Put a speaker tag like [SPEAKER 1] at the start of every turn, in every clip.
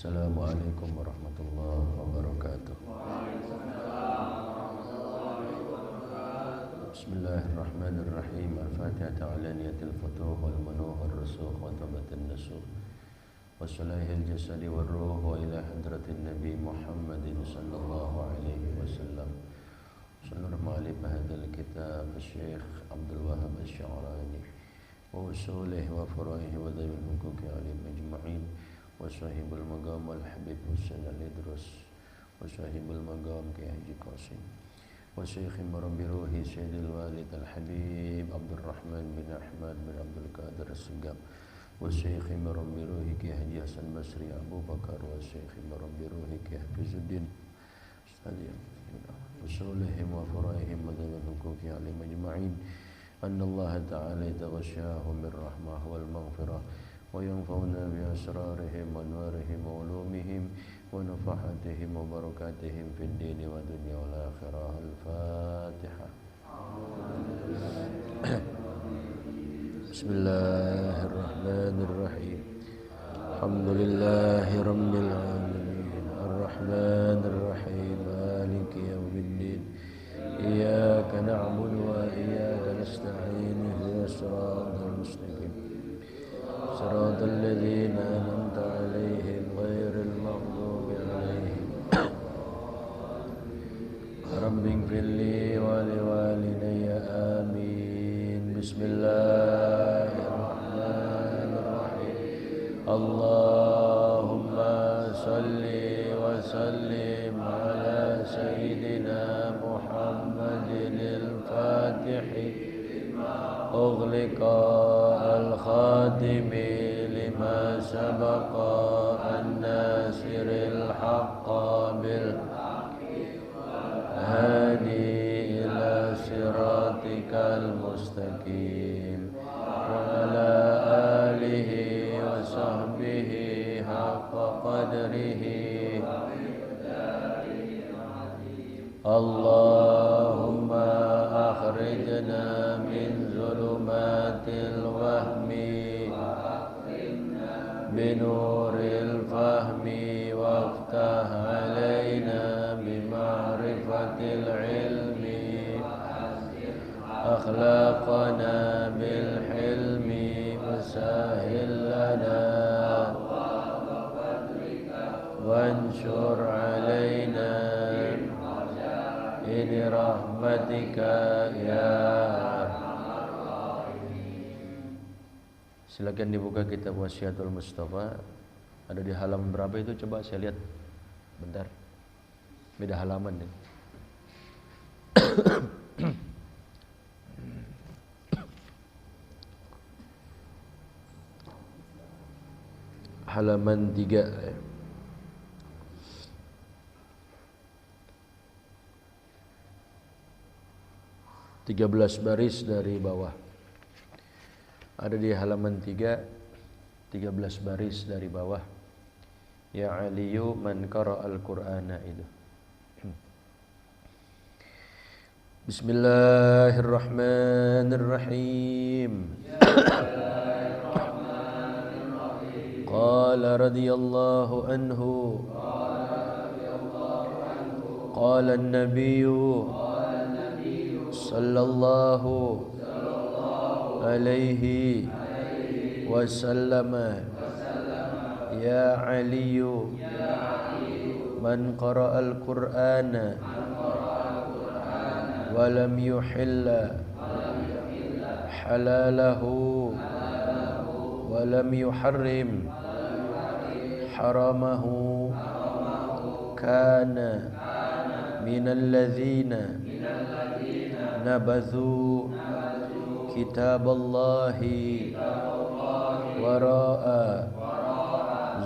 [SPEAKER 1] Assalamualaikum warahmatullahi wabarakatuh. Bismillahirrahmanirrahim. Al-Fatihah ala niyatil futuh wal manuh wal rusukh wa tabatin nasuh wa salahil jasadi wal ruh wa ila hadratin Nabi Muhammadin sallallahu alaihi wasallam. Sallallahu ma'alif hadal kitab Syekh Abdul Wahab Asy-Sya'rani wa usulih wa furaihi wa dhawil hukuki alim ajma'in wa sahibul maqam wal habib Husain al-Idrus wa sahibul maqam Kiai Haji Qasim wa syekh marbi ruhi Sayyidil Walid al-Habib Abdurrahman bin Ahmad bin Abdul Qadir as-Segaf wa syekh marbi ruhi Kiai Haji Hasan Basri Abu Bakar wa syekh marbi ruhi Kiai Hafizuddin Stadium usulihim wa furaihim wa dhawil hukuki alim ajma'in anna Allah ta'ala yataghashahum bir rahmah wal maghfirah وينفعنا بأسرارهم وأنوارهم وعلومهم ونفحاتهم وبركاتهم في الدين والدنيا والآخرة. الفاتحة. بسم الله الرحمن الرحيم. الحمد لله رب العالمين الرحمن الرحيم مالك يوم الدين إياك نعبد وإياك نستعين اهدنا الصراط المستقيم صراط الذين أنعمت عليهم غير المغضوب عليهم رب اغفر لي ولوالدي آمين. بسم الله الرحمن الرحيم. اللهم صل وسلم على سيدنا محمد الفاتح أغلق الخاتم لما سبق الناصر الحق بالحق هادي إلى صراطك المستقيم وعلى آله وصحبه حق قدره. اللهم أخرجنا من ظلمات الوهم بنور الفهم وافتح علينا بمعرفة العلم أخلاقنا بالحلم وسهل لنا وانشر علينا ini rahmatika ya. Silakan dibuka kitab Wasiatul Mustafa. Ada di halaman berapa itu? Coba saya lihat bentar. Beda halaman nih. Halaman 3 13 baris dari bawah. Ada di halaman 3 13 baris dari bawah. Ya aliyu man qara'al Qur'ana itu. Bismillahirrahmanirrahim. Qala radhiyallahu anhu. Qala an-nabiyyu sallallahu alaihi wasallam ya aliyu man qara'al Qur'ana wa lam yuhilla halalahu wa lam yuharrim haramahu kana minal ladzina nabadhu kitaballahi wara'a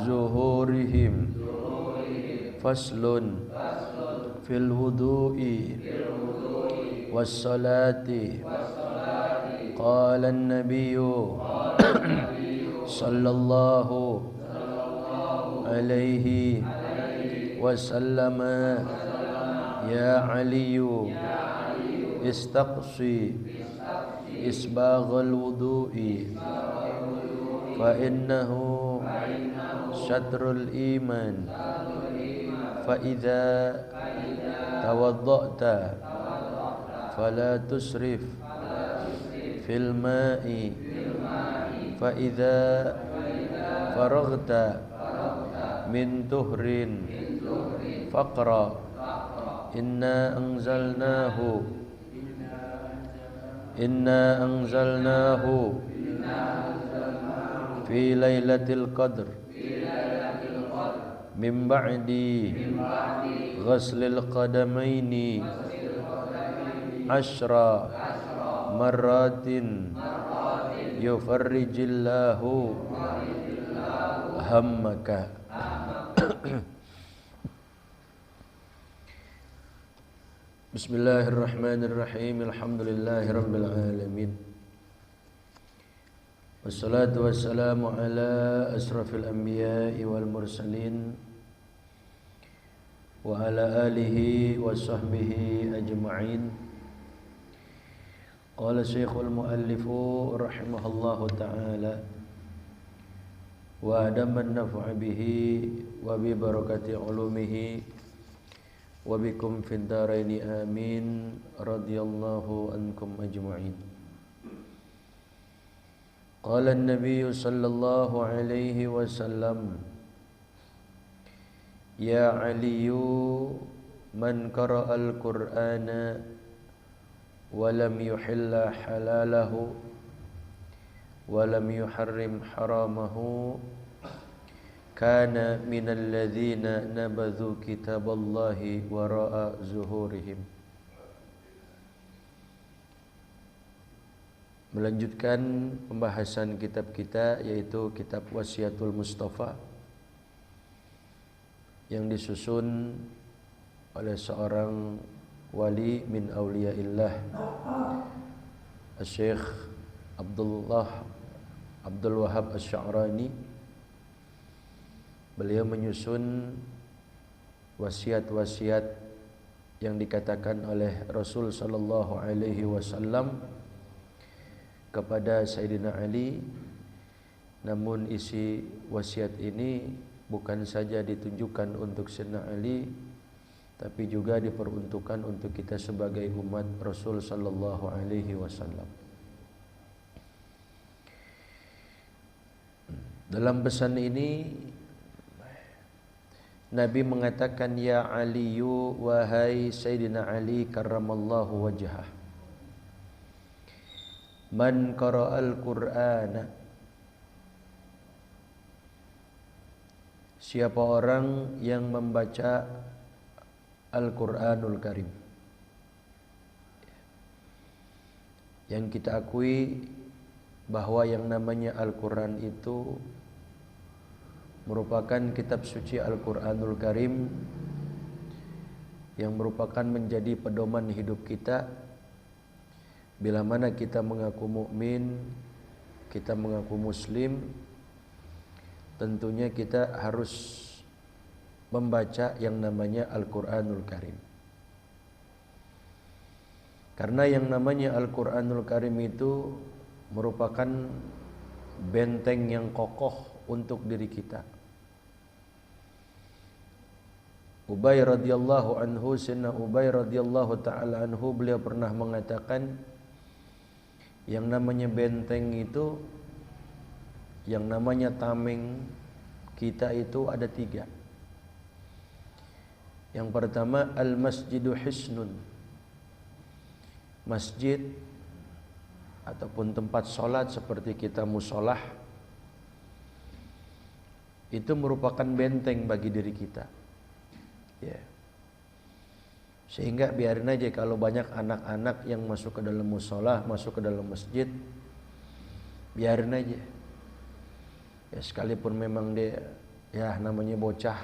[SPEAKER 1] zuhurihim. Faslun fil wudu'i was salati. Qala an-nabiyyu sallallahu alaihi wasallam ya aliyu istaqsi isbaghal wudu'i fa innahu syatrul iman. Fa idza tawadda'ta fala tusrif fil ma'i. Fa idza faraghta min tuhrin faqra. Inna anzalnahu fi lailatul qadr min ba'di ghaslil qadamaini ashra marratin yufarrijillahu hammaka. Bismillahirrahmanirrahim. Alhamdulillahirabbil alamin. Wassalatu wassalamu ala asrafil anbiya'i wal mursalin wa ala alihi wa sahbihi ajma'in. Qala Syekhul Muallifu rahimahullahu ta'ala wa adaman naf'a bihi wa bi barakati ulumihi wa bikum fid dharaini amin. Radhiyallahu ankum ajma'in. Qala an-nabiy sallallahu alaihi wasallam ya aliyu man qara'a al-qur'ana wa lam yuhilla halalahu wa lam yuharrim haramahu kana minal ladzina nabadhu kitaballahi wara'a zuhurihim. Melanjutkan pembahasan kitab kita, yaitu kitab Wasiatul Mustafa yang disusun oleh seorang wali min auliyaillah, Syekh Abdul Wahab Asy-Sya'rani. Beliau menyusun wasiat-wasiat yang dikatakan oleh Rasul sallallahu alaihi wasallam kepada Sayyidina Ali. Namun isi wasiat ini bukan saja ditunjukkan untuk Sayyidina Ali, tapi juga diperuntukkan untuk kita sebagai umat Rasul sallallahu alaihi wasallam. Dalam pesan ini Nabi mengatakan, ya Aliyu, wahai Sayyidina Ali karramallahu wajhah, man qara'al Qur'ana, siapa orang yang membaca Al-Qur'anul Karim. Yang kita akui bahwa yang namanya Al-Qur'an itu merupakan kitab suci Al-Qur'anul Karim yang merupakan menjadi pedoman hidup kita. Bila mana kita mengaku mukmin, kita mengaku muslim, tentunya kita harus membaca yang namanya Al-Qur'anul Karim. Karena yang namanya Al-Qur'anul Karim itu merupakan benteng yang kokoh untuk diri kita. Ubay radhiyallahu anhu, Sayyidina Ubay radhiyallahu ta'ala anhu, beliau pernah mengatakan, yang namanya benteng itu, yang namanya tameng kita itu ada 3. Yang pertama, al-masjidu hisnun, masjid ataupun tempat sholat seperti kita musolah, itu merupakan benteng bagi diri kita, ya. Sehingga biarin aja kalau banyak anak-anak yang masuk ke dalam musolah, masuk ke dalam masjid, biarin aja. Ya, sekalipun memang dia ya namanya bocah,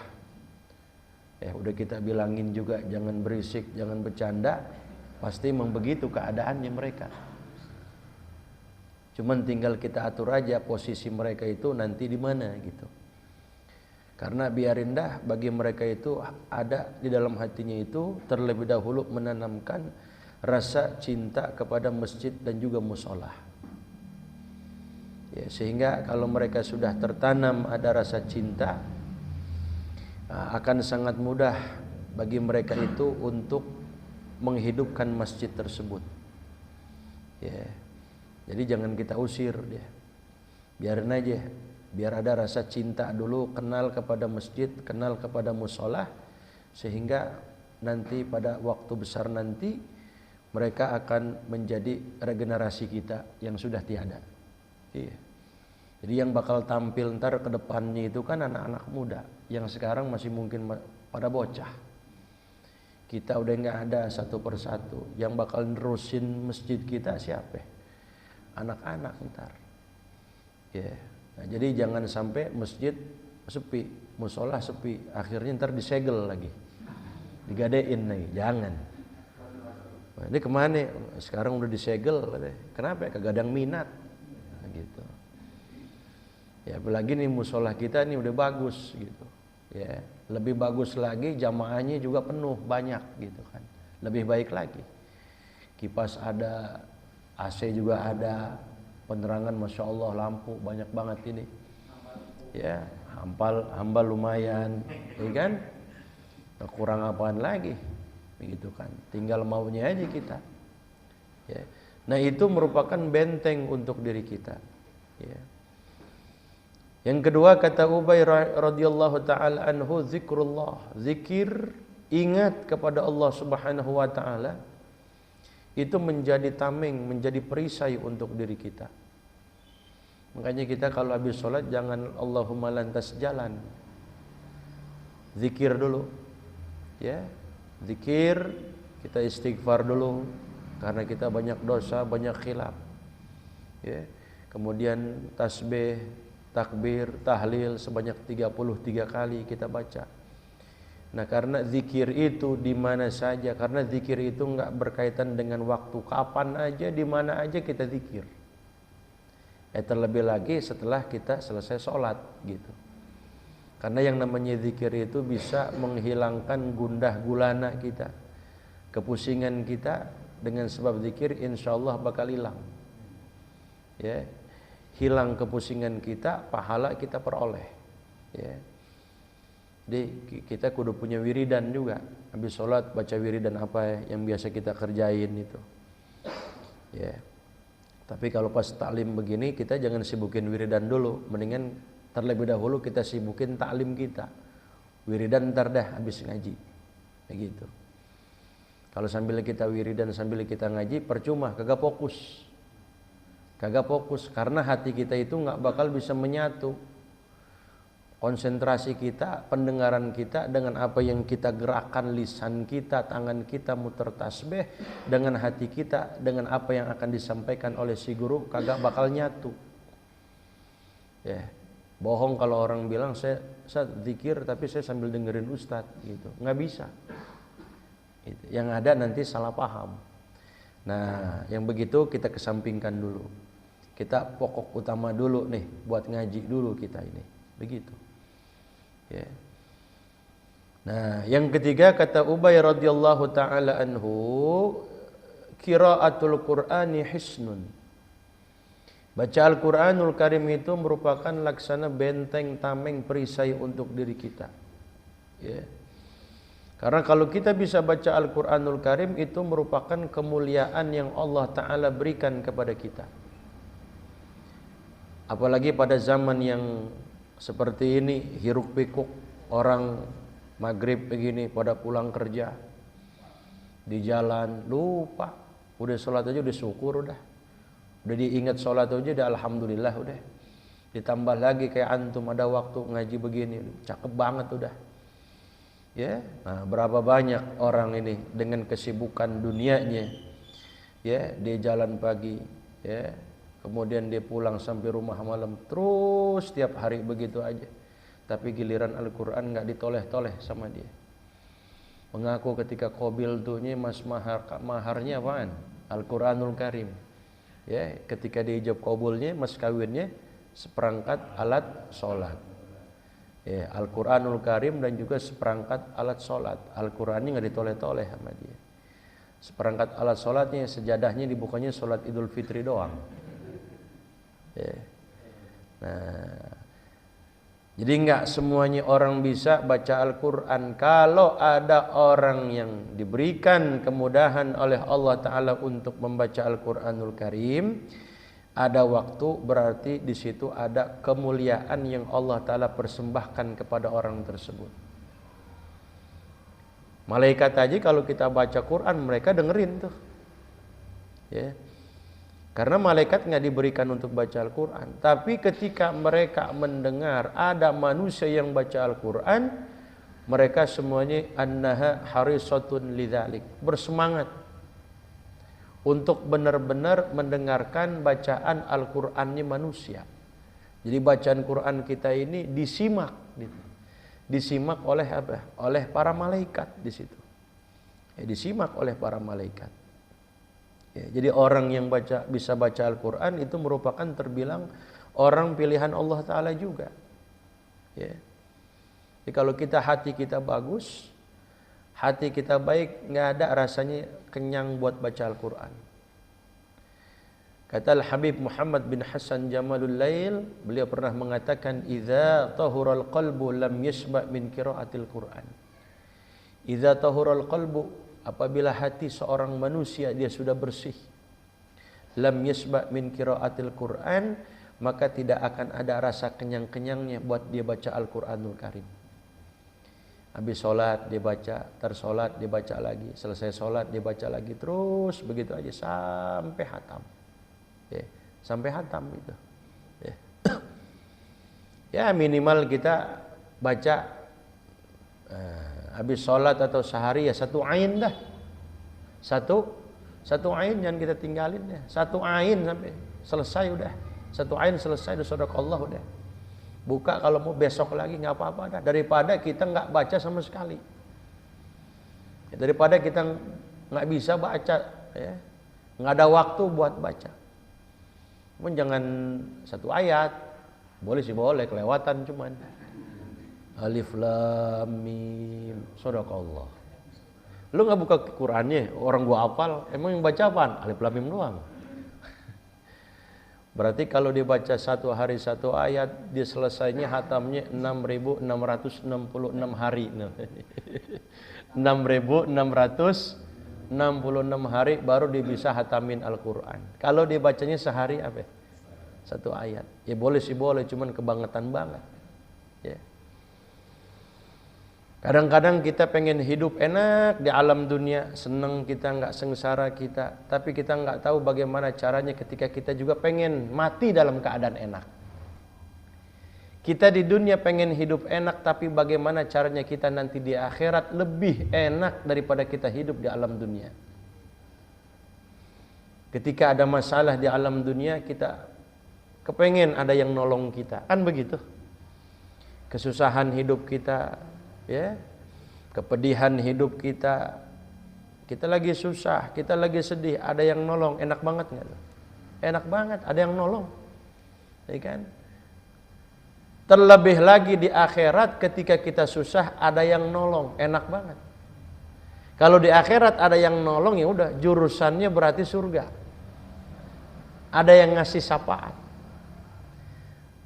[SPEAKER 1] ya udah kita bilangin juga jangan berisik, jangan bercanda, pasti memang begitu keadaannya mereka. Cuman tinggal kita atur aja posisi mereka itu nanti di mana gitu. Karena biarin dah, bagi mereka itu ada di dalam hatinya itu terlebih dahulu menanamkan rasa cinta kepada masjid dan juga musolah. Ya, sehingga kalau mereka sudah tertanam ada rasa cinta, akan sangat mudah bagi mereka itu untuk menghidupkan masjid tersebut. Ya. Jadi jangan kita usir dia. Biarin aja. Biar ada rasa cinta dulu, kenal kepada masjid, kenal kepada musola, sehingga nanti pada waktu besar nanti mereka akan menjadi regenerasi kita yang sudah tiada. Iya. Jadi yang bakal tampil ntar ke depannya itu kan anak-anak muda yang sekarang masih mungkin pada bocah. Kita udah nggak ada satu persatu. Yang bakal nerusin masjid kita siapa? Anak-anak ntar. Ya. Nah, jadi jangan sampai masjid sepi, musola sepi, akhirnya ntar disegel lagi, digadein lagi. Jangan. Nah, ini kemana? Sekarang udah disegel. Kenapa? Kagak ada yang minat. Nah, gitu. Ya, apalagi nih musola kita nih udah bagus gitu. Ya, lebih bagus lagi jamaahnya juga penuh banyak gitu kan. Lebih baik lagi. Kipas ada, AC juga ada, penerangan masya Allah, lampu banyak banget ini. Ya, hambal lumayan, ya kan? Nah, kurang apaan lagi? Begitu kan. Tinggal maunya aja kita. Ya. Nah, itu merupakan benteng untuk diri kita. Ya. Yang kedua kata Ubay radhiyallahu taala anhu, zikrullah, zikir, ingat kepada Allah Subhanahu wa taala itu menjadi tameng, menjadi perisai untuk diri kita. Makanya kita kalau habis sholat jangan Allahumma lantas jalan, zikir dulu, ya, zikir, kita istighfar dulu karena kita banyak dosa, banyak khilaf, ya. Kemudian tasbih, takbir, tahlil sebanyak 33 kali kita baca. Nah, karena zikir itu di mana saja, karena zikir itu enggak berkaitan dengan waktu, kapan aja, di mana aja kita zikir. Terlebih lagi setelah kita selesai sholat gitu. Karena yang namanya zikir itu bisa menghilangkan gundah gulana kita, kepusingan kita. Dengan sebab zikir insya Allah bakal hilang. Ya, hilang kepusingan kita, pahala kita peroleh. Ya. Jadi kita kudu punya wiridan juga. Habis sholat baca wiridan apa yang biasa kita kerjain itu. Ya. Tapi kalau pas taklim begini kita jangan sibukin wiridan dulu. Mendingan terlebih dahulu kita sibukin taklim kita. Wiridan ntar dah habis ngaji. Begitu. Kalau sambil kita wiridan sambil kita ngaji percuma, kagak fokus. Kagak fokus karena hati kita itu nggak bakal bisa menyatu. Konsentrasi kita, pendengaran kita dengan apa yang kita gerakkan, lisan kita, tangan kita muter tasbih, dengan hati kita, dengan apa yang akan disampaikan oleh si guru, kagak bakal nyatu. Ya, bohong kalau orang bilang saya zikir tapi saya sambil dengerin ustadz gitu, nggak bisa. Gitu. Yang ada nanti salah paham. Nah, yang begitu kita kesampingkan dulu. Kita pokok utama dulu nih, buat ngaji dulu kita ini, begitu. Ya. Nah, yang ketiga kata Ubay radhiyallahu taala anhu, qiraatul Qur'ani hisnun. Baca Al-Qur'anul Karim itu merupakan laksana benteng tameng perisai untuk diri kita. Ya. Karena kalau kita bisa baca Al-Qur'anul Karim itu merupakan kemuliaan yang Allah taala berikan kepada kita. Apalagi pada zaman yang seperti ini, hiruk pikuk, orang maghrib begini pada pulang kerja di jalan lupa, udah sholat aja udah syukur, udah diingat sholat aja udah alhamdulillah, udah ditambah lagi kayak antum ada waktu ngaji begini, cakep banget udah. Ya, nah, berapa banyak orang ini dengan kesibukan dunianya, ya, dia jalan pagi, ya, kemudian dia pulang sampai rumah malam, terus tiap hari begitu aja. Tapi giliran Al-Quran nggak ditoleh-toleh sama dia. Mengaku ketika qabil tuhnya mas maharnya apaan? Al-Quranul Karim. Ya, ketika dia ijab qabulnya, mas kawinnya seperangkat alat sholat. Ya, Al-Quranul Karim dan juga seperangkat alat sholat. Al-Qurannya nggak ditoleh-toleh sama dia. Seperangkat alat sholatnya, sejadahnya dibukanya sholat Idul Fitri doang. Ya. Nah, jadi enggak semuanya orang bisa baca Al-Quran. Kalau ada orang yang diberikan kemudahan oleh Allah Ta'ala untuk membaca Al-Quranul Karim, ada waktu, berarti di situ ada kemuliaan yang Allah Ta'ala persembahkan kepada orang tersebut. Malaikat aja kalau kita baca Quran mereka dengerin tuh, ya. Karena malaikat nggak diberikan untuk baca Al-Quran. Tapi ketika mereka mendengar ada manusia yang baca Al-Quran, mereka semuanya annaha harisatun lidzalik, bersemangat untuk benar-benar mendengarkan bacaan Al-Qurannya manusia. Jadi bacaan Quran kita ini disimak, gitu. Disimak oleh apa? Oleh para malaikat di situ. Ya, disimak oleh para malaikat. Ya, jadi orang yang bisa baca Al-Quran itu merupakan terbilang orang pilihan Allah Ta'ala juga. Ya. Jadi kalau hati kita bagus, hati kita baik, nggak ada rasanya kenyang buat baca Al-Quran. Kata Al-Habib Muhammad bin Hasan Jamalul Lail, beliau pernah mengatakan, "Idza tahural qalbu lam yashba' min qiraatil Qur'an." Idza tahural qalbu, apabila hati seorang manusia dia sudah bersih, lam yashba' min qiraatil Qur'an, maka tidak akan ada rasa kenyang-kenyangnya buat dia baca Al-Qur'anul Karim. Habis sholat dia baca, tersolat dia baca lagi, selesai sholat dia baca lagi, terus begitu aja sampai hatam. Ya, sampai hatam itu. Ya. Ya minimal kita baca habis sholat atau sehari ya satu ain dah. Satu ain jangan kita tinggalin ya. Satu ain sampai selesai udah. Satu ain selesai udah sadaqallah udah. Buka kalau mau besok lagi nggak apa-apa dah. Daripada kita nggak baca sama sekali. Ya, daripada kita nggak bisa baca, ya, nggak ada waktu buat baca. Cuman jangan satu ayat, boleh sih boleh, kelewatan cuman. Alif Lam Mim, sadaqallah. Lu nggak buka Qurannya, orang gua hafal, emang yang baca apaan? Alif Lam Mim doang. Berarti kalau dibaca satu hari satu ayat, dia selesainya hatamnya 6.666 hari. 6.666 hari baru dia bisa hatamin Al-Quran. Kalau dia bacanya sehari apa? Satu ayat. Ya boleh sih boleh, cuman kebangetan banget. Ya. Kadang-kadang kita pengen hidup enak di alam dunia, senang kita, nggak sengsara kita. Tapi kita nggak tahu bagaimana caranya ketika kita juga pengen mati dalam keadaan enak. Kita di dunia pengen hidup enak, tapi bagaimana caranya kita nanti di akhirat lebih enak daripada kita hidup di alam dunia. Ketika ada masalah di alam dunia, kita kepengen ada yang nolong kita, kan begitu? Kesusahan hidup kita, ya, kepedihan hidup kita, kita lagi susah, kita lagi sedih, ada yang nolong, enak banget nggak? Enak banget, ada yang nolong, ya kan? Terlebih lagi di akhirat ketika kita susah ada yang nolong, enak banget. Kalau di akhirat ada yang nolong ya udah jurusannya berarti surga. Ada yang ngasih syafaat.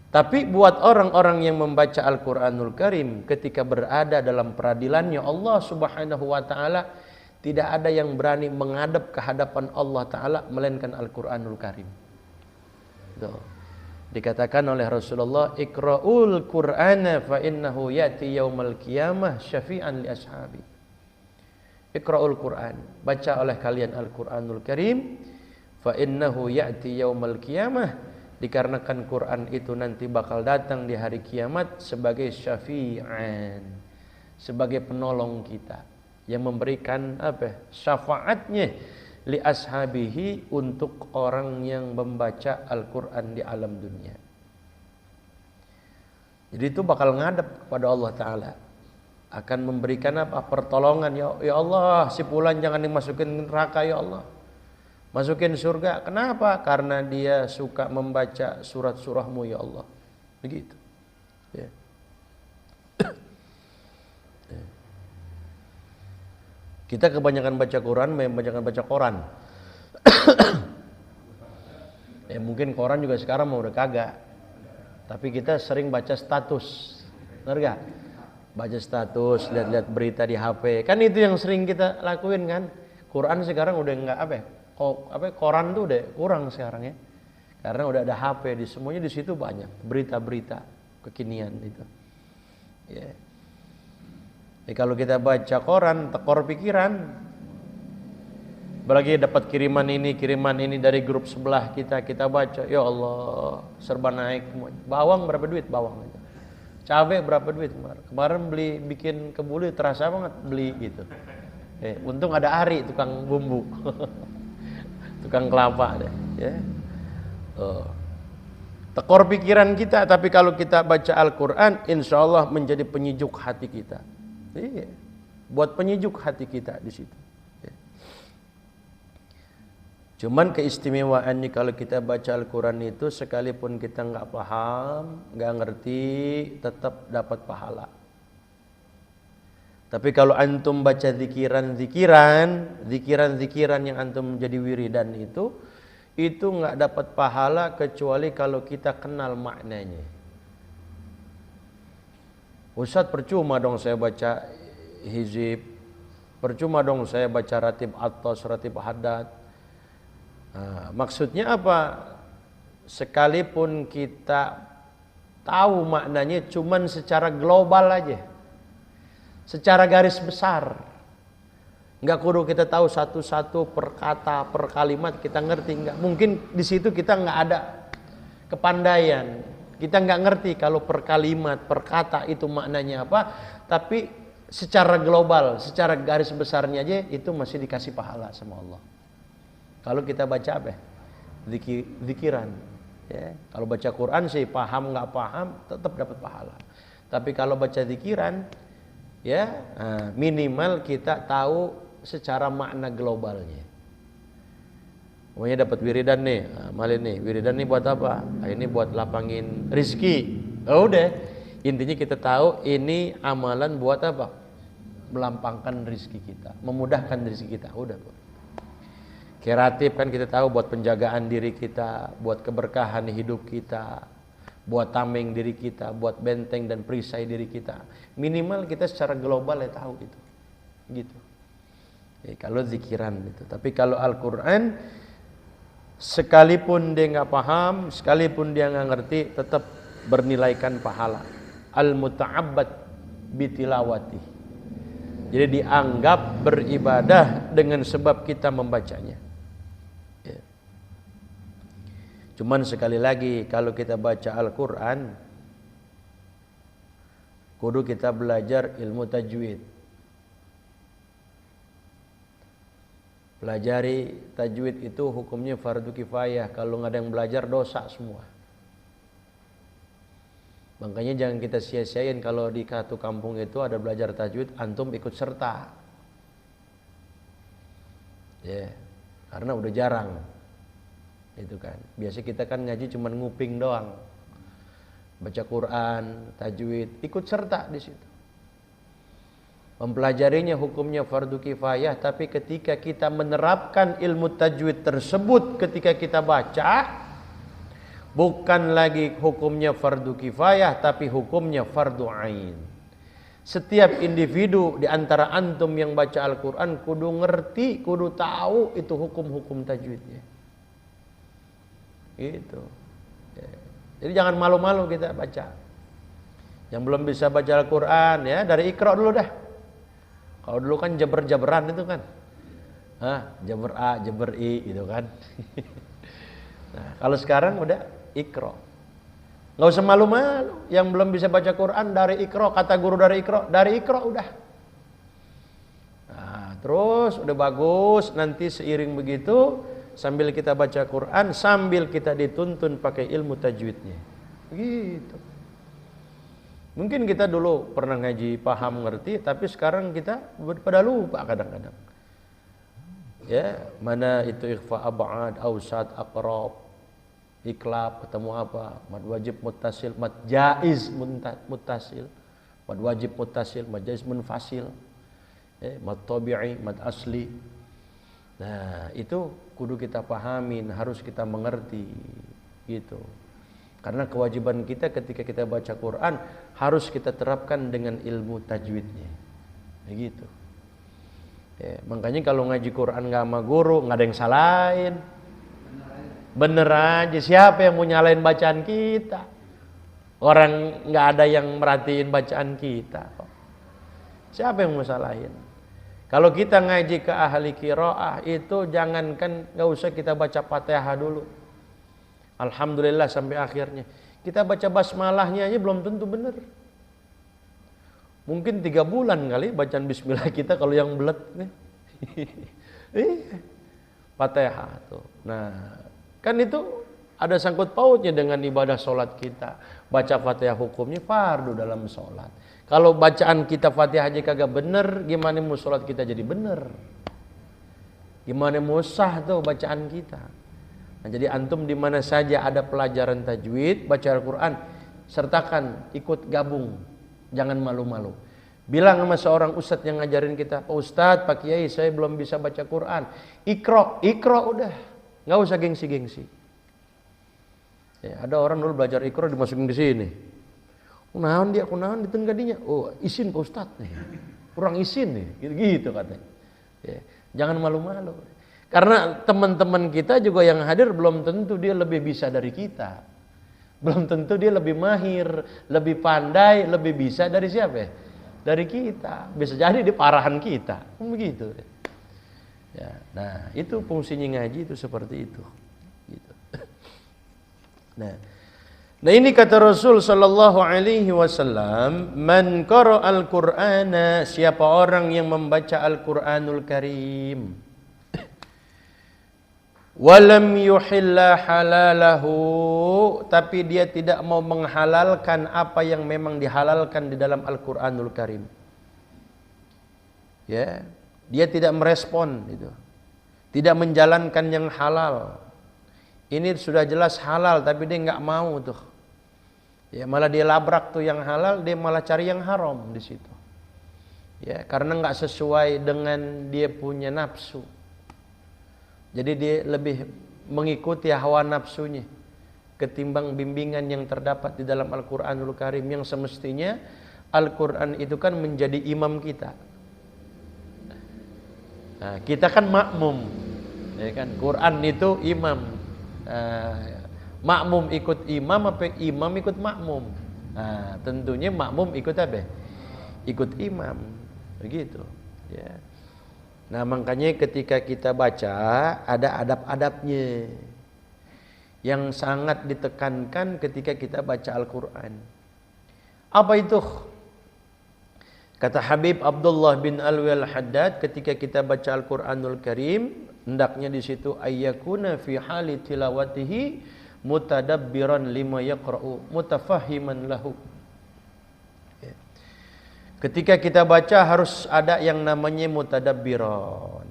[SPEAKER 1] Tapi buat orang-orang yang membaca Al-Qur'anul Karim ketika berada dalam peradilannya Allah Subhanahu wa taala, tidak ada yang berani menghadap ke hadapan Allah taala melainkan Al-Qur'anul Karim. Tuh. Dikatakan oleh Rasulullah, "Iqra'ul Qur'ana fa innahu ya'ti yaumal qiyamah syafi'an li ashabi." Iqra'ul Qur'an, baca oleh kalian Al-Qur'anul Karim, fa innahu ya'ti yaumal qiyamah, dikarenakan Quran itu nanti bakal datang di hari kiamat sebagai syafi'an, sebagai penolong kita yang memberikan apa? Syafaatnya li ashabihi, untuk orang yang membaca Al-Quran di alam dunia. Jadi itu bakal ngadep kepada Allah Ta'ala, akan memberikan apa? Pertolongan. Ya Allah, si fulan jangan dimasukin neraka ya Allah, masukin surga. Kenapa? Karena dia suka membaca surat-surahmu ya Allah. Begitu ya. Kita kebanyakan baca Quran, kebanyakan baca koran. Ya mungkin koran juga sekarang mau udah kagak.
[SPEAKER 2] Tapi kita sering baca status, benar gak? Baca status, lihat-lihat berita di HP. Kan itu yang sering kita lakuin kan. Quran sekarang udah nggak koran tuh udah kurang sekarang ya. Karena udah ada HP, di semuanya di situ banyak berita-berita kekinian itu. Ya. Jadi kalau kita baca koran, tekor pikiran. Apalagi dapat kiriman ini dari grup sebelah kita baca, ya Allah, serba naik. Bawang berapa duit bawang itu? Cabai berapa duit kemarin beli bikin kebuli terasa banget beli gitu. Untung ada Ari tukang bumbu, tukang kelapa deh. Ya. Tekor pikiran kita, tapi kalau kita baca Al-Quran, insya Allah menjadi penyejuk hati kita. Iya, buat penyejuk hati kita di situ. Cuman keistimewaannya kalau kita baca Al-Quran itu sekalipun kita nggak paham, nggak ngerti, tetap dapat pahala. Tapi kalau antum baca zikiran yang antum menjadi wiridan itu nggak dapat pahala kecuali kalau kita kenal maknanya. Ustadz, percuma dong saya baca hizib, percuma dong saya baca ratib atas, ratib haddad. Nah, maksudnya apa? Sekalipun kita tahu maknanya cuman secara global aja, secara garis besar, nggak kudu kita tahu satu-satu per kata per kalimat kita ngerti, nggak mungkin. Di situ kita nggak ada kepandaian, kita nggak ngerti kalau per kalimat per kata itu maknanya apa. Tapi secara global, secara garis besarnya aja itu masih dikasih pahala sama Allah. Kalau kita baca apa? Zikiran. Ya. Kalau baca Quran sih paham nggak paham tetap dapat pahala. Tapi kalau baca zikiran, ya minimal kita tahu secara makna globalnya. Pokoknya dapat wiridan nih, malin nih. Wiridan nih buat apa? Ini buat lapangin rizki. Oh, udah. Intinya kita tahu ini amalan buat apa? Melampangkan rizki kita, memudahkan rizki kita. Udah. Kreatif kan kita tahu buat penjagaan diri kita, buat keberkahan hidup kita, buat tameng diri kita, buat benteng dan perisai diri kita. Minimal kita secara global ya tahu itu. Gitu. Kalau zikiran itu. Tapi kalau Al-Quran, sekalipun dia nggak paham, sekalipun dia nggak ngerti, tetap bernilaikan pahala. Al-muta'abbad bitilawati. Jadi dianggap beribadah dengan sebab kita membacanya. Cuman sekali lagi kalau kita baca Al-Quran, kudu kita belajar ilmu tajwid. Pelajari tajwid itu hukumnya fardu kifayah. Kalau nggak ada yang belajar dosa semua. Makanya jangan kita sia-siain kalau di satu kampung itu ada belajar tajwid, antum ikut serta. Ya, karena udah jarang. Itu kan. Biasa kita kan ngaji cuma nguping doang. Baca Quran, tajwid, ikut serta di situ. Mempelajarinya hukumnya fardu kifayah, tapi ketika kita menerapkan ilmu tajwid tersebut ketika kita baca, bukan lagi hukumnya fardu kifayah, tapi hukumnya fardu ain. Setiap individu di antara antum yang baca Al-Quran kudu ngerti, kudu tahu itu hukum-hukum tajwidnya. Gitu. Jadi jangan malu-malu kita baca. Yang belum bisa baca Al-Quran ya dari Iqra dulu dah. Kalau dulu kan jaber-jaberan itu kan. Jaber A, jaber I gitu kan. Nah, kalau sekarang udah Iqra. Nggak usah malu-malu. Yang belum bisa baca Quran dari Iqra, kata guru dari Iqra udah. Nah, terus udah bagus, nanti seiring begitu sambil kita baca Quran, sambil kita dituntun pakai ilmu tajwidnya. Gitu. Mungkin kita dulu pernah ngaji, paham, ngerti, tapi sekarang kita pada lupa kadang-kadang. Ya, mana itu ikhfa ab'ad, awsat, aqrab, iklab, ketemu apa? Mad wajib muttasil, mad jaiz muttasil, mad wajib muttasil, mad jaiz munfasil, mad tabi'i, mad asli. Nah, itu kudu kita pahamin, harus kita mengerti gitu. Karena kewajiban kita ketika kita baca Quran harus kita terapkan dengan ilmu tajwidnya. Begitu. Ya, makanya kalau ngaji Quran nggak sama guru, nggak ada yang salahin. Bener aja. Siapa yang mau nyalain bacaan kita? Orang nggak ada yang merhatiin bacaan kita. Siapa yang mau salahin? Kalau kita ngaji ke ahli qiraah itu jangankan nggak usah kita baca Fatihah dulu. Alhamdulillah sampai akhirnya. Kita baca basmalahnya aja belum tentu benar. Mungkin 3 bulan kali bacaan bismillah kita kalau yang belet nih. Fatihah tuh. Nah, kan itu ada sangkut pautnya dengan ibadah sholat kita. Baca Fatihah hukumnya fardu dalam sholat. Kalau bacaan kita Fatihah aja kagak bener, gimana mau sholat kita jadi bener? Gimana mau sah tuh bacaan kita? Nah, jadi antum di mana saja ada pelajaran tajwid, baca Al-Quran, sertakan, ikut gabung, jangan malu-malu. Bilang sama seorang ustadz yang ngajarin kita, Pak Ustadz, Pak Kiai, saya belum bisa baca Quran. Ikro udah, nggak usah gengsi-gengsi. Ya, ada orang dulu belajar ikro dimasukin ke sini. Kunaon ditenggadinya. Oh, isin Pak Ustadz nih, kurang isin nih, gitu katanya. Ya, jangan malu-malu. Karena teman-teman kita juga yang hadir belum tentu dia lebih bisa dari kita. Belum tentu dia lebih mahir, lebih pandai, lebih bisa dari siapa ya? Dari kita. Bisa jadi dia parahan kita. Begitu. Ya, nah, itu fungsinya ngaji itu seperti itu. Gitu. Nah, ini kata Rasul sallallahu alaihi wasallam, man qara'al Qur'ana, siapa orang yang membaca Al-Qur'anul Karim, walam yuhilla halalahu, tapi dia tidak mau menghalalkan apa yang memang dihalalkan di dalam Al-Qur'anul Karim. Ya, dia tidak merespon itu. Tidak menjalankan yang halal. Ini sudah jelas halal tapi dia nggak mau tuh. Ya, malah dia labrak tuh yang halal, dia malah cari yang haram di situ. Ya, karena nggak sesuai dengan dia punya nafsu. Jadi dia lebih mengikuti hawa nafsunya ketimbang bimbingan yang terdapat di dalam Al-Qur'anul Karim, yang semestinya Al-Qur'an itu kan menjadi imam kita. Nah, kita kan makmum, ya kan? Quran itu imam. Makmum ikut imam apa imam ikut makmum? Nah, tentunya makmum ikut apa? Ikut imam, begitu. Ya. Nah, makanya ketika kita baca ada adab-adabnya yang sangat ditekankan ketika kita baca Al-Quran. Apa itu? Kata Habib Abdullah bin Alwi Al-Haddad, ketika kita baca Al-Quranul Karim, hendaknya di situ ayyakuna fi hali tilawatihi mutadabbiran lima yaqra'u mutafahiman lahu. Ketika kita baca harus ada yang namanya mutadabbiran.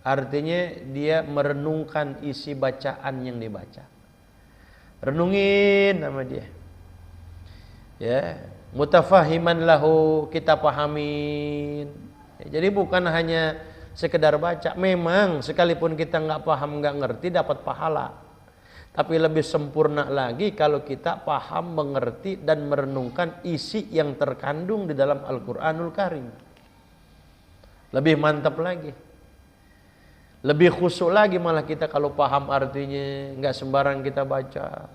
[SPEAKER 2] Artinya dia merenungkan isi bacaan yang dibaca. Renungin nama dia. Ya, mutafahiman lahu, kita pahamin. Ya, jadi bukan hanya sekedar baca. Memang sekalipun kita nggak paham, nggak ngerti, dapat pahala. Tapi lebih sempurna lagi kalau kita paham, mengerti, dan merenungkan isi yang terkandung di dalam Al-Quranul Karim. Lebih mantap lagi. Lebih khusyuk lagi malah kita kalau paham artinya, nggak sembarang kita baca.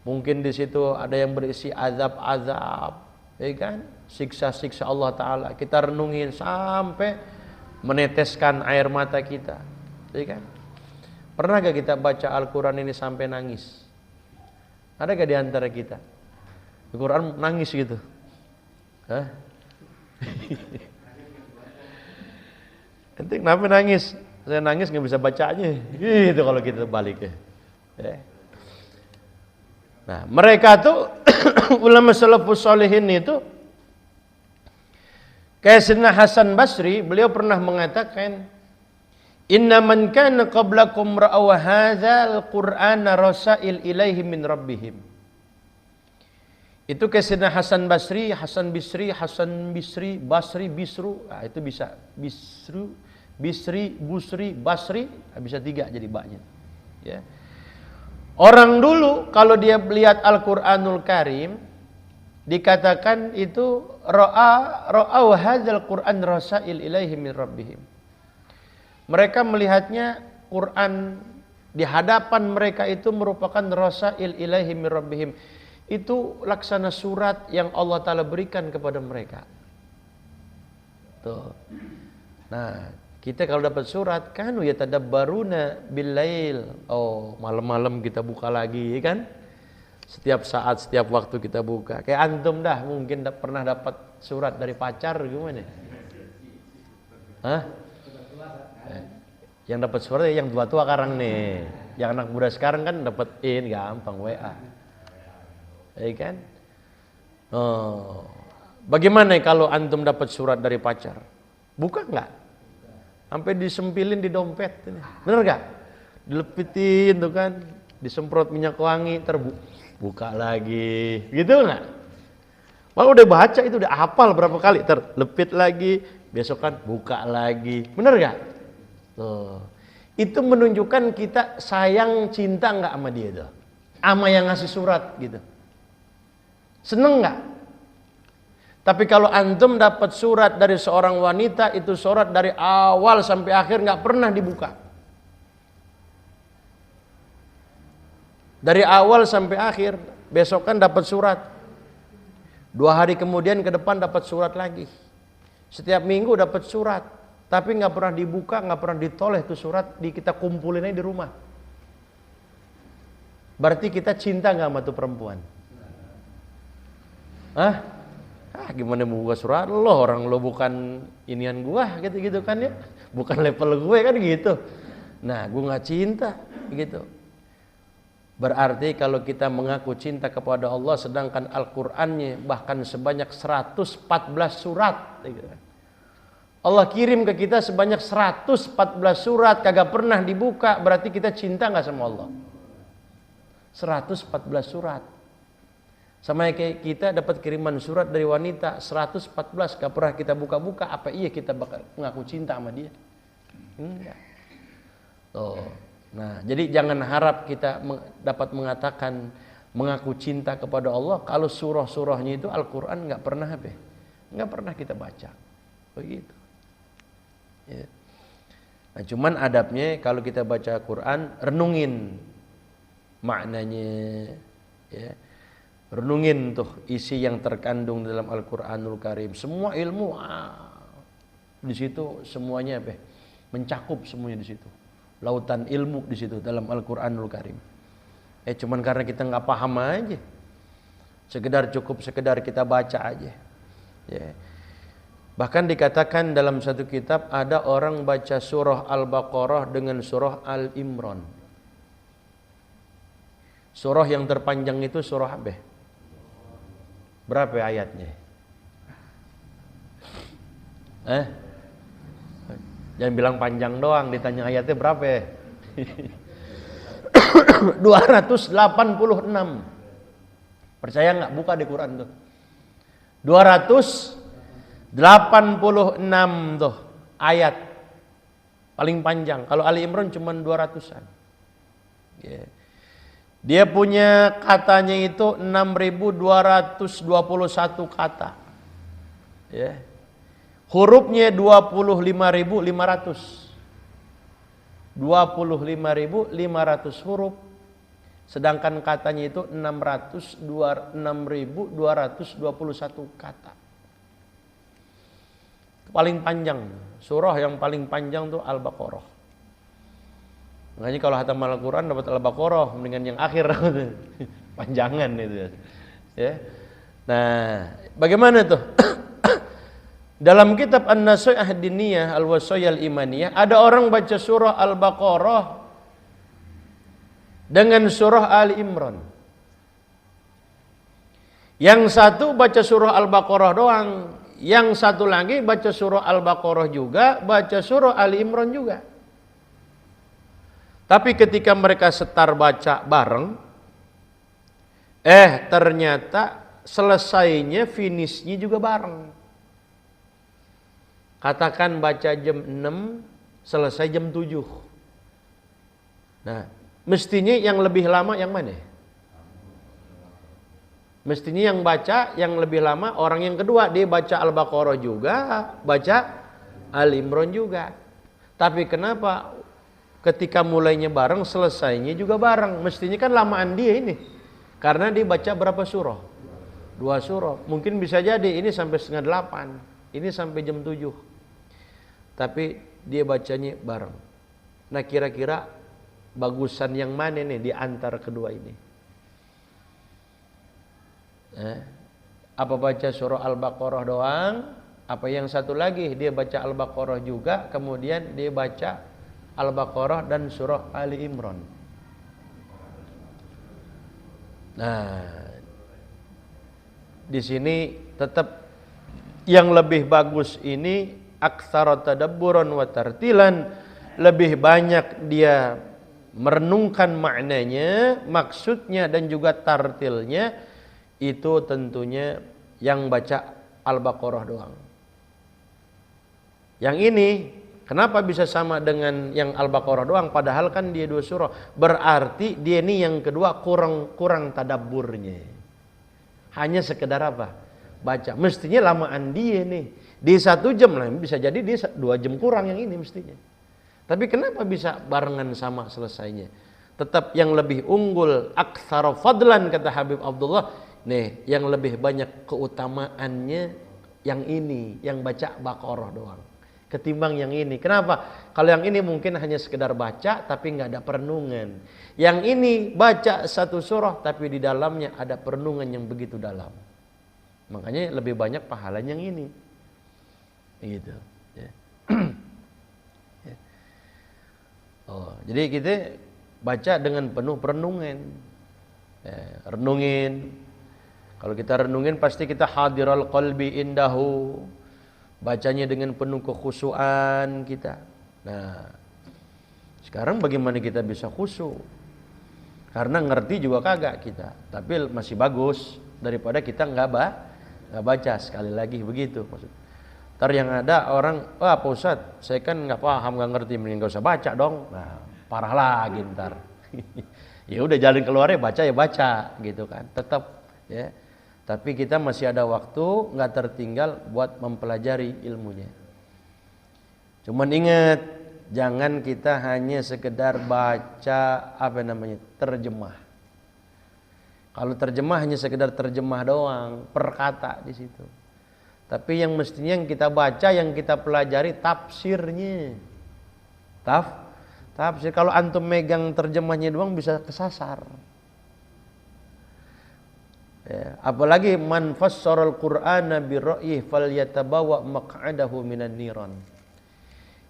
[SPEAKER 2] Mungkin di situ ada yang berisi azab-azab, ya kan? Siksa-siksa Allah Ta'ala. Kita renungin sampai meneteskan air mata kita, ya kan? Pernah gak kita baca Al-Quran ini sampai nangis? Ada gak di antara kita? Al-Quran nangis gitu? Hah? Ente kenapa nangis? Saya nangis gak bisa bacanya. Gitu kalau kita balik ya. Nah, mereka tuh ulama salafus sholihin itu, kayak Sayyidina Hasan Basri, beliau pernah mengatakan, inna man kana qablakum ra'aw hadzal qur'ana rasail ilaihi min rabbihim. Itu Sayyidina Hasan Basri, Basru, nah, itu bisa Bisri, Busri, Basri, bisa 3 jadi baknya. Ya. Orang dulu kalau dia melihat Al-Qur'anul Karim dikatakan itu ra'au hadzal Qur'an rasail ilaihi min rabbihim. Mereka melihatnya Quran di hadapan mereka itu merupakan rasail ilaihi min rabbihim. Itu laksana surat yang Allah Ta'ala berikan kepada mereka. Tuh. Nah, kita kalau dapat surat kan ya tadabbaruna billail. Oh, malam-malam kita buka lagi kan? Setiap saat, setiap waktu kita buka. Kayak antum dah mungkin pernah dapat surat dari pacar gimana? Hah? Yang dapat surat yang tua-tua sekarang nih. Yang anak muda sekarang kan dapetin gampang WA. Ya kan? Oh. Bagaimana kalau antum dapat surat dari pacar? Buka enggak? Sampai disempilin di dompet. Bener gak? Dilepitin tuh kan. Disemprot minyak wangi. Terbuka lagi. Gitu gak? Kalau udah baca itu udah hafal berapa kali. Terlepit lagi. Besok kan buka lagi. Bener gak? Tuh. Itu menunjukkan kita sayang cinta gak sama dia tuh. Sama yang ngasih surat gitu. Seneng gak? Tapi kalau antum dapat surat dari seorang wanita, itu surat dari awal sampai akhir nggak pernah dibuka. Dari awal sampai akhir, besok kan dapat surat. 2 hari kemudian ke depan dapat surat lagi. Setiap minggu dapat surat, tapi nggak pernah dibuka, nggak pernah ditoleh tuh surat, kita kumpulin aja di rumah. Berarti kita cinta nggak sama tuh perempuan? Hah? Gimana mau buka surat lo, orang lo bukan inian gua gitu-gitu kan ya, bukan level gue kan gitu. Nah, gua nggak cinta gitu. Berarti kalau kita mengaku cinta kepada Allah sedangkan Al-Qur'annya bahkan sebanyak 114 surat gitu. Allah kirim ke kita sebanyak 114 surat kagak pernah dibuka, berarti kita cinta nggak sama Allah? 114 surat. Sama kayak kita dapat kiriman surat dari wanita 114 gak pernah kita buka-buka, apa iya kita bakal mengaku cinta sama dia? Enggak. Tuh. Nah, jadi jangan harap kita dapat mengatakan mengaku cinta kepada Allah kalau surah-surahnya itu Al-Qur'an enggak pernah apa? Enggak pernah kita baca. Begitu. Ya. Nah, cuman adabnya kalau kita baca Quran renungin maknanya ya. Renungin tuh isi yang terkandung dalam Al-Qur'anul Karim. Semua ilmu di situ semuanya apa? Mencakup semuanya di situ. Lautan ilmu di situ dalam Al-Qur'anul Karim. Cuman karena kita nggak paham aja. Sekedar kita baca aja. Ya. Bahkan dikatakan dalam satu kitab ada orang baca surah Al-Baqarah dengan surah Al-Imran. Surah yang terpanjang itu surah apa? Berapa ayatnya? Jangan bilang panjang doang, ditanya ayatnya berapa? 286. Percaya nggak? Buka di Quran tuh. 286 tuh ayat paling panjang. Kalau Ali Imran cuma 200-an. Yeah. Dia punya katanya itu 6.221 kata. Ya. Hurufnya 25.500. 25.500 huruf. Sedangkan katanya itu 6.221 kata. Paling panjang. Surah yang paling panjang tuh Al-Baqarah. Makanya kalau hatam Al-Quran dapat Al-Baqarah mendingan yang akhir. Panjangan itu ya. Nah, bagaimana tuh? Dalam kitab An-Nasi'ah Diniyah Al-Wasayal Imaniyah ada orang baca surah Al-Baqarah dengan surah Ali Imran. Yang satu baca surah Al-Baqarah doang, yang satu lagi baca surah Al-Baqarah juga, baca surah Ali Imran juga. Tapi ketika mereka setar baca bareng, ternyata selesainya, finishnya juga bareng. Katakan baca jam 6, selesai jam 7. Nah, Mestinya yang lebih lama yang mana? Mestinya yang baca yang lebih lama orang yang kedua, dia baca Al-Baqarah juga, baca Al-Imran juga. Tapi kenapa ketika mulainya bareng, selesainya juga bareng? Mestinya kan lamaan dia ini. Karena dia baca berapa surah? 2 surah. Mungkin bisa jadi ini sampai setengah 8, ini sampai jam 7. Tapi dia bacanya bareng. Nah, kira-kira bagusan yang mana nih di antara kedua ini? Apa baca surah Al-Baqarah doang? Apa yang satu lagi dia baca Al-Baqarah juga, kemudian dia baca Al-Baqarah dan surah Ali Imran? Nah, di sini tetap yang lebih bagus ini aktsara tadabburan wa tartilan, lebih banyak dia merenungkan maknanya, maksudnya dan juga tartilnya. Itu tentunya yang baca Al-Baqarah doang. Yang ini kenapa bisa sama dengan yang Al-Baqarah doang, padahal kan dia 2 surah? Berarti dia ini yang kedua kurang tadabburnya. Hanya sekedar apa? Baca. Mestinya lamaan dia nih. Di 1 jam lah, bisa jadi dia 2 jam kurang yang ini mestinya. Tapi kenapa bisa barengan sama selesainya? Tetap yang lebih unggul, aktsara fadlan, kata Habib Abdullah. Nih, yang lebih banyak keutamaannya yang ini, yang baca Baqarah doang, ketimbang yang ini. Kenapa? Kalau yang ini mungkin hanya sekedar baca tapi nggak ada perenungan. Yang ini baca 1 surah tapi di dalamnya ada perenungan yang begitu dalam. Makanya lebih banyak pahalanya yang ini. Gitu. Ya. Ya. Oh, jadi kita baca dengan penuh perenungan. Ya, renungin. Kalau kita renungin pasti kita hadiral qalbi indahu. Bacanya dengan penuh kekhusyuan kita. Nah, sekarang bagaimana kita bisa khusyuk? Karena ngerti juga kagak kita. Tapi masih bagus daripada kita nggak baca. Sekali lagi begitu maksud. Ntar yang ada orang, wah Pak Ustadz, saya kan nggak paham, nggak ngerti, mending nggak usah baca dong. Nah, parah lagi ntar. Ya udah, jalan keluarnya baca ya baca gitu kan. Tetap ya. Tapi kita masih ada waktu, nggak tertinggal buat mempelajari ilmunya. Cuman ingat, jangan kita hanya sekedar baca terjemah. Kalau terjemah hanya sekedar terjemah doang, per kata di situ. Tapi yang mestinya yang kita baca, yang kita pelajari tafsirnya. Tafsir. Kalau antum megang terjemahnya doang bisa kesasar. Ya, apalagi man fassaral Qur'ana bi ra'yihi falyatabawa maq'adahu minan niran.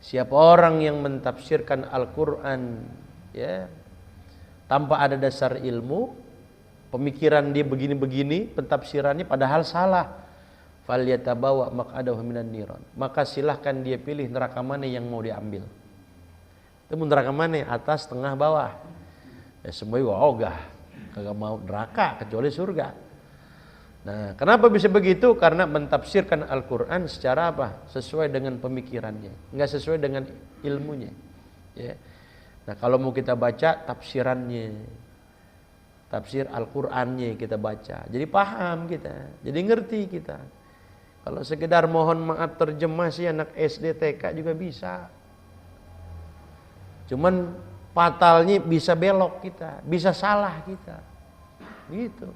[SPEAKER 2] Siapa orang yang mentafsirkan Al-Qur'an ya tanpa ada dasar ilmu, pemikiran dia begini-begini, pentafsirannya padahal salah, falyatabawa maq'adahu minan niran. Maka silahkan dia pilih neraka mana yang mau diambil. Itu neraka mana? Atas, tengah, bawah. Ya semuanya ogah. Kagak mau neraka kecuali surga. Nah, kenapa bisa begitu? Karena mentafsirkan Al-Quran secara apa? Sesuai dengan pemikirannya, nggak sesuai dengan ilmunya. Ya. Nah, kalau mau kita baca tafsirannya, tafsir Al-Qurannya kita baca, jadi paham kita, jadi ngerti kita. Kalau sekedar mohon maaf terjemah sih anak SD TK juga bisa. Cuman fatalnya bisa belok kita, bisa salah kita. Gitu.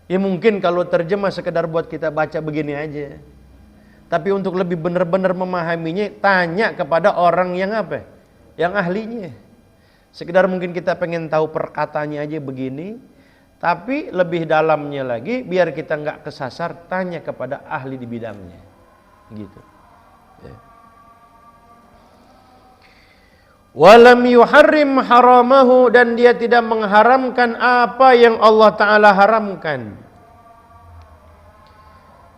[SPEAKER 2] Ya mungkin kalau terjemah sekedar buat kita baca begini aja. Tapi untuk lebih benar-benar memahaminya, tanya kepada orang yang apa? Yang ahlinya. Sekedar mungkin kita pengen tahu perkataannya aja begini, tapi lebih dalamnya lagi, biar kita nggak kesasar, tanya kepada ahli di bidangnya. Gitu. Ya. Walam yuharrim haramahu, dan dia tidak mengharamkan apa yang Allah Ta'ala haramkan.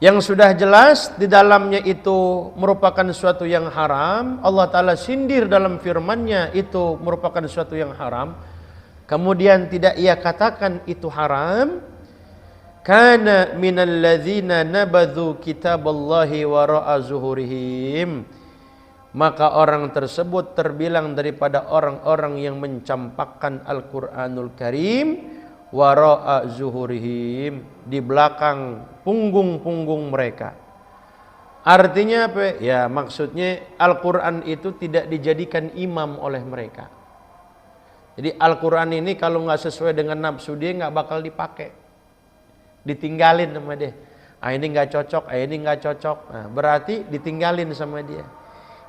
[SPEAKER 2] Yang sudah jelas di dalamnya itu merupakan suatu yang haram. Allah Ta'ala sindir dalam firman-Nya itu merupakan suatu yang haram. Kemudian tidak ia katakan itu haram. Kana minal ladzina nabadhu kitaballahi wara'a zuhurihim maka orang tersebut terbilang daripada orang-orang yang mencampakkan Al-Qur'anul Karim wara'a zuhurihim, di belakang punggung-punggung mereka. Artinya apa? Ya, maksudnya Al-Qur'an itu tidak dijadikan imam oleh mereka. Jadi Al-Qur'an ini kalau nggak sesuai dengan nafsu dia nggak bakal dipakai, ditinggalin sama dia. Ini nggak cocok, ini nggak cocok. Nah, berarti ditinggalin sama dia.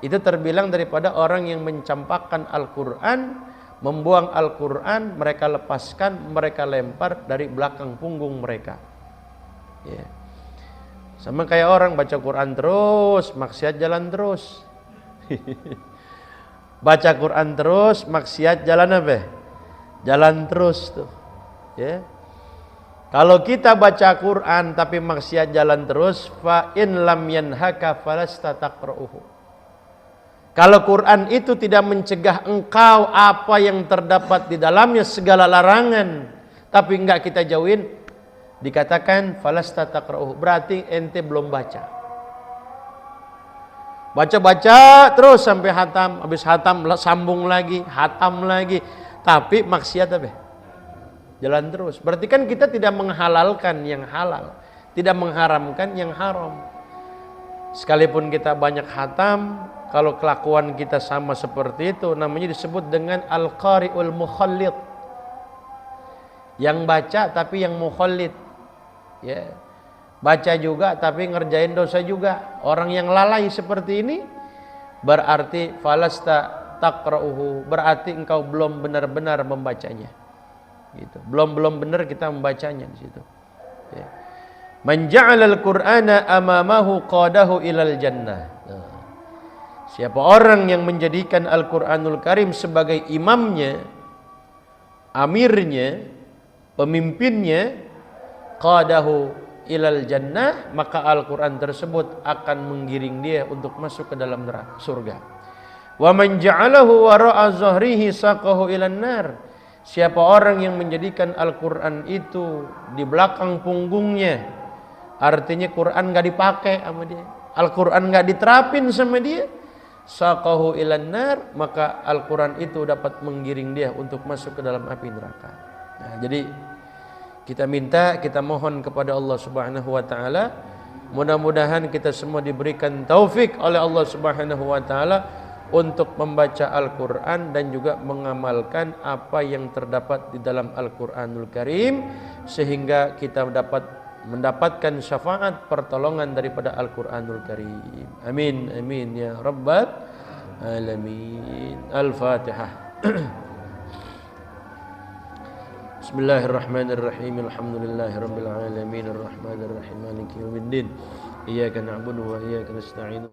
[SPEAKER 2] Itu terbilang daripada orang yang mencampakkan Al-Quran, membuang Al-Quran, mereka lepaskan, mereka lempar dari belakang punggung mereka. Ya. Sama kayak orang baca Quran terus, maksiat jalan terus. Baca Quran terus, maksiat jalan apa? Jalan terus tuh. Ya. Kalau kita baca Quran tapi maksiat jalan terus, fa in lam yanhaka falasta taqra'uhu. Kalau Quran itu tidak mencegah engkau apa yang terdapat di dalamnya, segala larangan, tapi enggak kita jauhin, dikatakan falasta taqra'uhu, berarti ente belum baca. Baca-baca terus sampai hatam, habis hatam sambung lagi, hatam lagi, tapi maksiat apa? Jalan terus. Berarti kan kita tidak menghalalkan yang halal, tidak mengharamkan yang haram. Sekalipun kita banyak hatam, kalau kelakuan kita sama seperti itu, namanya disebut dengan al-qari'ul mukhallid. Yang baca tapi yang mukhallid. Ya. Baca juga tapi ngerjain dosa juga. Orang yang lalai seperti ini berarti falasta taqra'uhu, berarti engkau belum benar-benar membacanya. Gitu. Belum benar kita membacanya di situ. Ya. Man ja'alal Qur'ana amamahu qadahu ilal jannah. Siapa orang yang menjadikan Al-Qur'anul Karim sebagai imamnya, amirnya, pemimpinnya, qadahu ilal jannah, maka Al-Qur'an tersebut akan menggiring dia untuk masuk ke dalam neraka surga. Wa man ja'alahu wara'a zahrihi saqahu ilan nar. Siapa orang yang menjadikan Al-Qur'an itu di belakang punggungnya, artinya Quran enggak dipakai sama dia, Al-Qur'an enggak diterapin sama dia, saqahu ilan nar, maka Al-Qur'an itu dapat menggiring dia untuk masuk ke dalam api neraka. Nah, jadi kita minta, kita mohon kepada Allah Subhanahu wa taala, mudah-mudahan kita semua diberikan taufik oleh Allah Subhanahu wa taala untuk membaca Al-Qur'an dan juga mengamalkan apa yang terdapat di dalam Al-Qur'anul Karim, sehingga kita dapat mendapatkan syafaat pertolongan daripada Al-Qur'anul Karim. Amin amin ya rabbal alamin. Al-Fatihah. Bismillahirrahmanirrahim. Alhamdulillahirabbil alamin arrahmanirrahim maliki yaumiddin. Iyyaka na'budu wa iyyaka nasta'in.